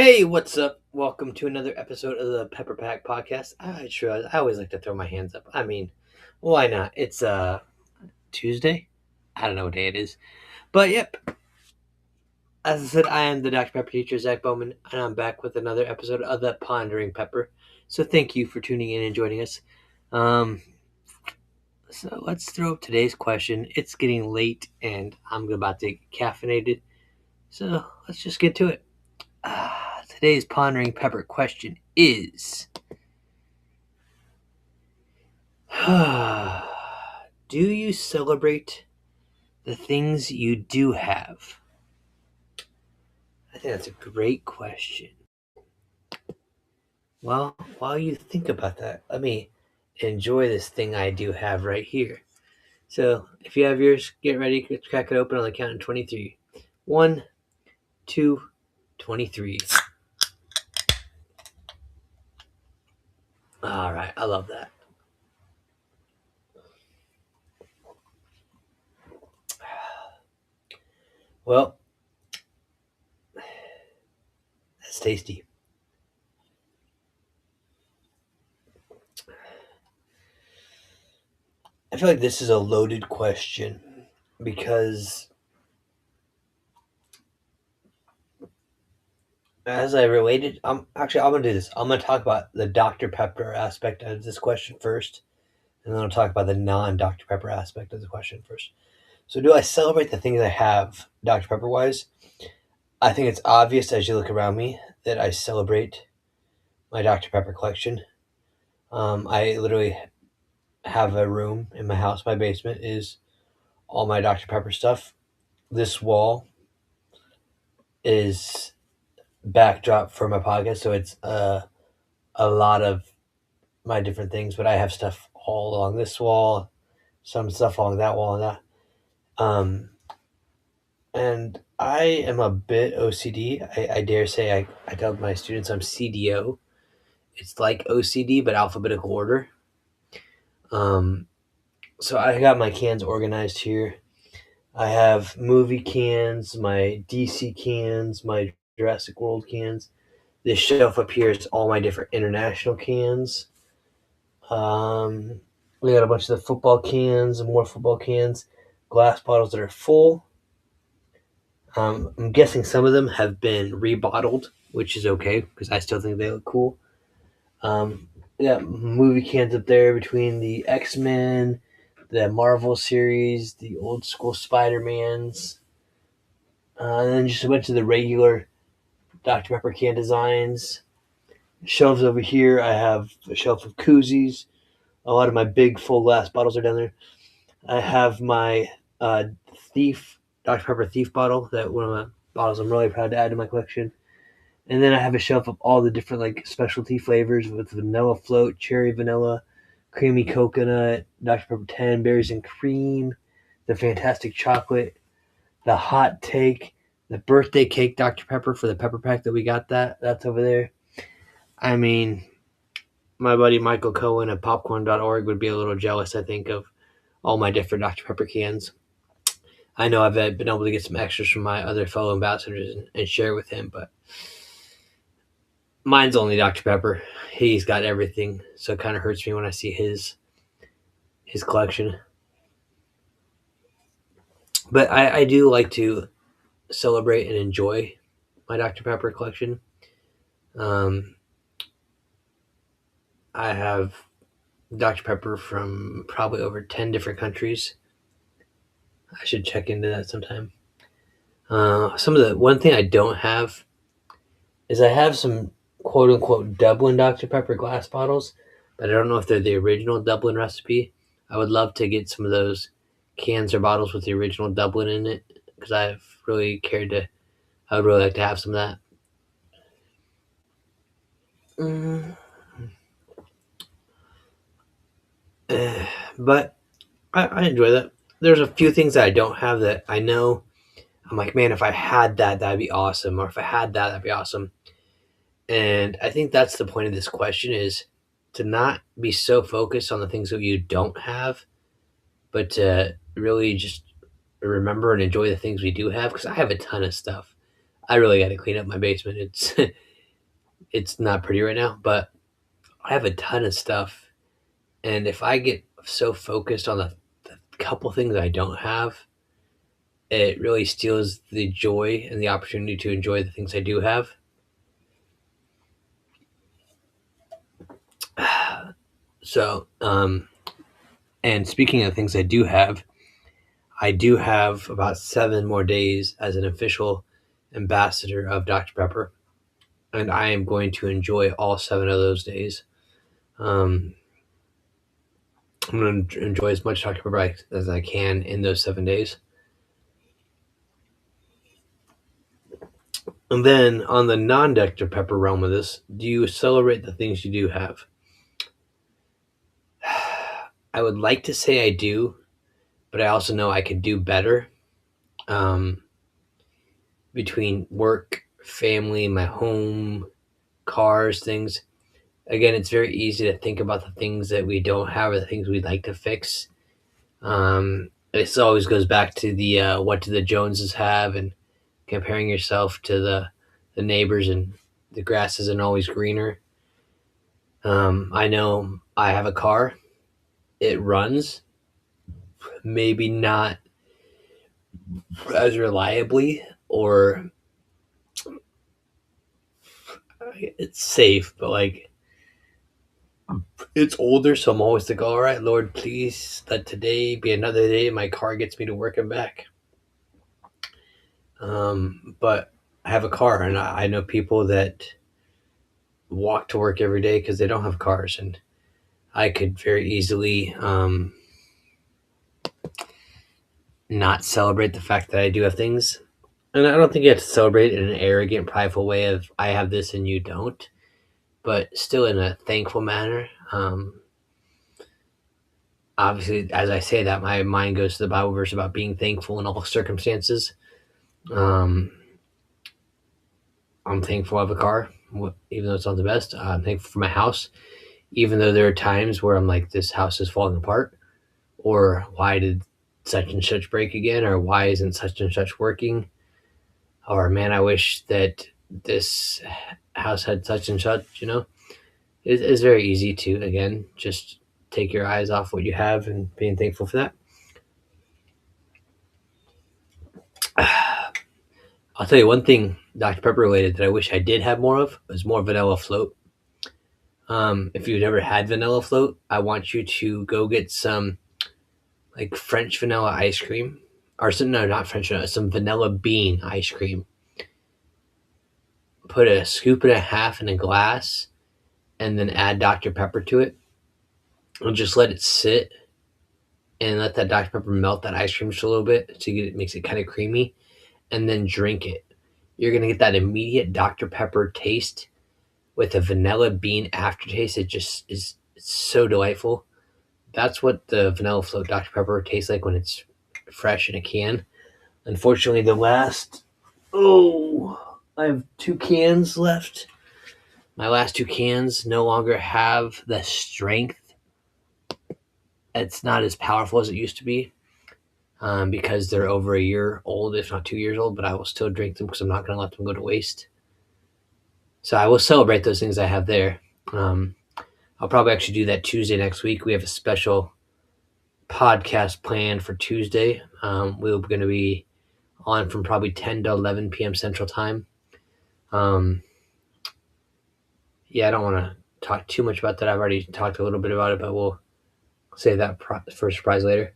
Hey, what's up? Welcome to another episode of the PepperPack podcast. I always like to throw my hands up. I mean, why not? It's Tuesday. I don't know what day it is, but yep. As I said, I am the Dr. Pepper teacher, Zach Bowman, and I'm back with another episode of the Pondering Pepper. So thank you for tuning in and joining us. Um, so let's throw up today's question. It's getting late, and I'm about to get caffeinated. So let's just get to it. Today's Pondering Pepper question is. Do you celebrate the things you do have? I think that's a great question. Well, while you think about that, let me enjoy this thing I do have right here. So, if you have yours, get ready, crack it open on the count of 23. 1, 2, 23. All right, I love that. Well, that's tasty. I feel like this is a loaded question because as I related, I'm gonna do this. I'm gonna talk about the Dr. Pepper aspect of this question first, and then I'll talk about the non-Dr. Pepper aspect of the question first. So, do I celebrate the things I have, Dr. Pepper wise? I think it's obvious as you look around me that I celebrate my Dr. Pepper collection. I literally have a room in my house. My basement is all my Dr. Pepper stuff. This wall is backdrop for my podcast, so it's a lot of my different things, but I have stuff all along this wall, some stuff along that wall, and that. And I am a bit OCD. I dare say I tell my students I'm CDO. It's like OCD, but alphabetical order. Um, so I got my cans organized here. I have movie cans, my DC cans, my Jurassic World cans. This shelf up here is all my different international cans. We got a bunch of the football cans and more football cans, glass bottles that are full. I'm guessing some of them have been rebottled, which is okay because I still think they look cool. We got movie cans up there between the X-Men, the Marvel series, the old school Spider-Mans, and then just a bunch of the regular Dr. Pepper can designs. Shelves over here, I have a shelf of koozies. A lot of my big full glass bottles are down there. I have my Thief Dr. Pepper Thief bottle, that one of my bottles I'm really proud to add to my collection. And then I have a shelf of all the different like specialty flavors with vanilla float, cherry vanilla, creamy coconut, Dr. Pepper 10, berries and cream, the fantastic chocolate, the hot take, the birthday cake Dr. Pepper for the Pepper Pack that we got that's over there. I mean, my buddy Michael Cohen at popcorn.org would be a little jealous, I think, of all my different Dr. Pepper cans. I know I've been able to get some extras from my other fellow ambassadors and share with him, but mine's only Dr. Pepper. He's got everything, so it kind of hurts me when I see his collection. But I do like to celebrate and enjoy my Dr. Pepper collection. Um, I have Dr. Pepper from probably over 10 different countries. I should check into that sometime. One thing I don't have is I have some quote unquote Dublin Dr. Pepper glass bottles, but I don't know if they're the original Dublin recipe. I would love to get some of those cans or bottles with the original Dublin in it because I've really cared to. I would really like to have some of that. Mm, but I enjoy that. There's a few things that I don't have that I know. I'm like, man, if I had that, that'd be awesome. Or if I had that, that'd be awesome. And I think that's the point of this question is to not be so focused on the things that you don't have, but to really just remember and enjoy the things we do have. Because I have a ton of stuff. I really got to clean up my basement. it's not pretty right now, but I have a ton of stuff. And if I get so focused on the couple things I don't have, it really steals the joy and the opportunity to enjoy the things I do have. So, and speaking of things I do have about 7 more days as an official ambassador of Dr. Pepper, and I am going to enjoy all 7 of those days. Um, I'm going to enjoy as much Dr. Pepper as I can in those 7 days. And then on the non Dr. Pepper realm of this, do you celebrate the things you do have? I would like to say I do, but I also know I could do better. Um, between work, family, my home, cars, things. Again, it's very easy to think about the things that we don't have or the things we'd like to fix. This always goes back to the what do the Joneses have and comparing yourself to the neighbors, and the grass isn't always greener. I know I have a car. It runs, maybe not as reliably, or it's safe, but like it's older, so I'm always like, all right, Lord, please let today be another day my car gets me to work and back. But I have a car, and I know people that walk to work every day because they don't have cars, and I could very easily not celebrate the fact that I do have things. And I don't think you have to celebrate in an arrogant, prideful way of I have this and you don't, but still in a thankful manner. Obviously, as I say that, my mind goes to the Bible verse about being thankful in all circumstances. Um, I'm thankful I have a car, even though it's not the best. I'm thankful for my house, even though there are times where I'm like, this house is falling apart, or why did such and such break again, or why isn't such and such working, or man, I wish that this house had such and such. It's very easy to, again, just take your eyes off what you have and being thankful for that. I'll tell you one thing, Dr. Pepper related, that I wish I did have more of was more vanilla float. If you've never had vanilla float, I want you to go get some like French vanilla ice cream, or some, no, not French vanilla, some vanilla bean ice cream. Put a scoop and a half in a glass, and then add Dr. Pepper to it, and just let it sit and let that Dr. Pepper melt that ice cream just a little bit to get it makes it kind of creamy, and then drink it. You're gonna get that immediate Dr. Pepper taste with a vanilla bean aftertaste. It just is it's so delightful. That's what the vanilla float Dr. Pepper tastes like when it's fresh in a can. Unfortunately, I have 2 cans left. My last 2 cans no longer have the strength. It's not as powerful as it used to be, because they're over a year old, if not 2 years old, but I will still drink them because I'm not going to let them go to waste. So I will celebrate those things I have there. Um, I'll probably actually do that Tuesday next week. We have a special podcast planned for Tuesday. We're going to be on from probably 10 to 11 p.m. Central Time. Um, yeah, I don't want to talk too much about that. I've already talked a little bit about it, but we'll save that for a surprise later.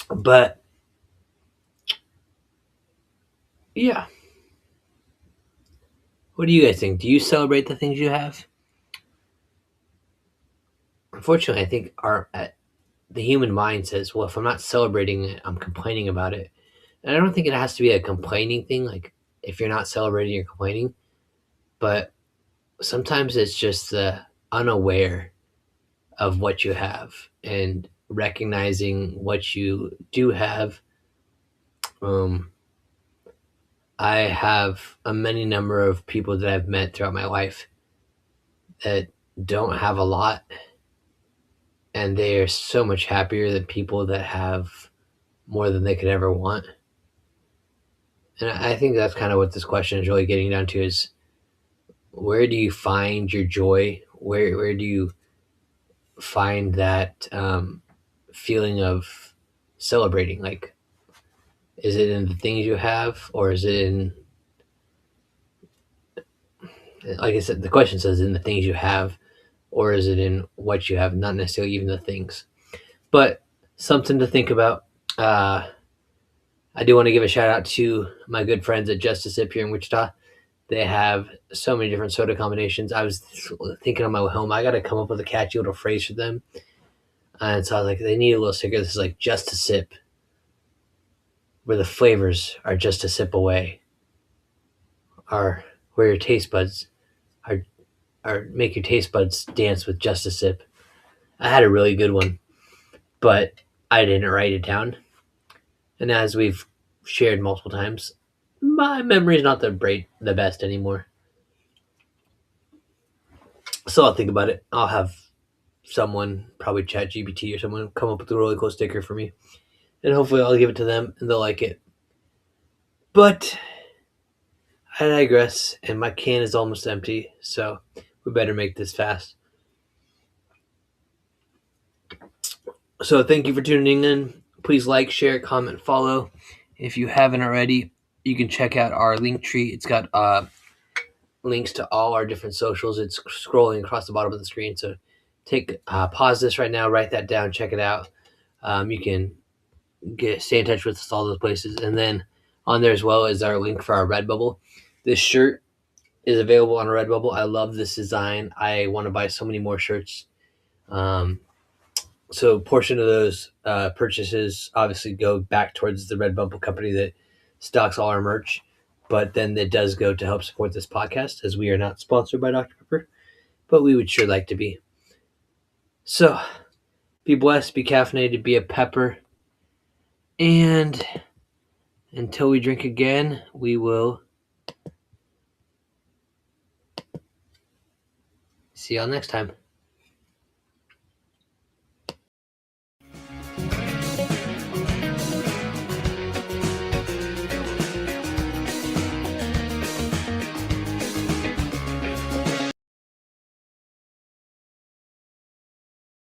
But yeah, what do you guys think? Do you celebrate the things you have? Unfortunately, I think the human mind says, well, if I'm not celebrating it, I'm complaining about it. And I don't think it has to be a complaining thing. Like if you're not celebrating, you're complaining. But sometimes it's just the unaware of what you have and recognizing what you do have. Um, I have a many number of people that I've met throughout my life that don't have a lot, and they are so much happier than people that have more than they could ever want. And I think that's kind of what this question is really getting down to is where do you find your joy? Where do you find that feeling of celebrating? Like, is it in the things you have, or is it in, like I said, the question says in the things you have, or is it in what you have? Not necessarily even the things, but something to think about. Uh, I do want to give a shout out to my good friends at Justice Sip here in Wichita. They have so many different soda combinations. I was thinking on my way home, I got to come up with a catchy little phrase for them. And so I was like, they need a little sticker. This is like just a sip, where the flavors are just a sip away, or where your taste buds are, make your taste buds dance with just a sip. I had a really good one, but I didn't write it down. And as we've shared multiple times, my memory is not the best anymore. So I'll think about it. I'll have someone, probably ChatGPT or someone, come up with a really cool sticker for me, and hopefully I'll give it to them and they'll like it. But I digress, and my can is almost empty, so we better make this fast. So thank you for tuning in. Please like, share, comment, follow. If you haven't already, you can check out our link tree. It's got links to all our different socials. It's scrolling across the bottom of the screen. So take pause this right now, write that down, check it out. You can stay in touch with us all those places, and then on there as well is our link for our Redbubble. This shirt is available on Redbubble. I love this design. I want to buy so many more shirts. So a portion of those purchases obviously go back towards the Redbubble company that stocks all our merch, but then it does go to help support this podcast, as we are not sponsored by Dr. Pepper, but we would sure like to be. So be blessed, be caffeinated, be a pepper, and until we drink again, we will see y'all next time.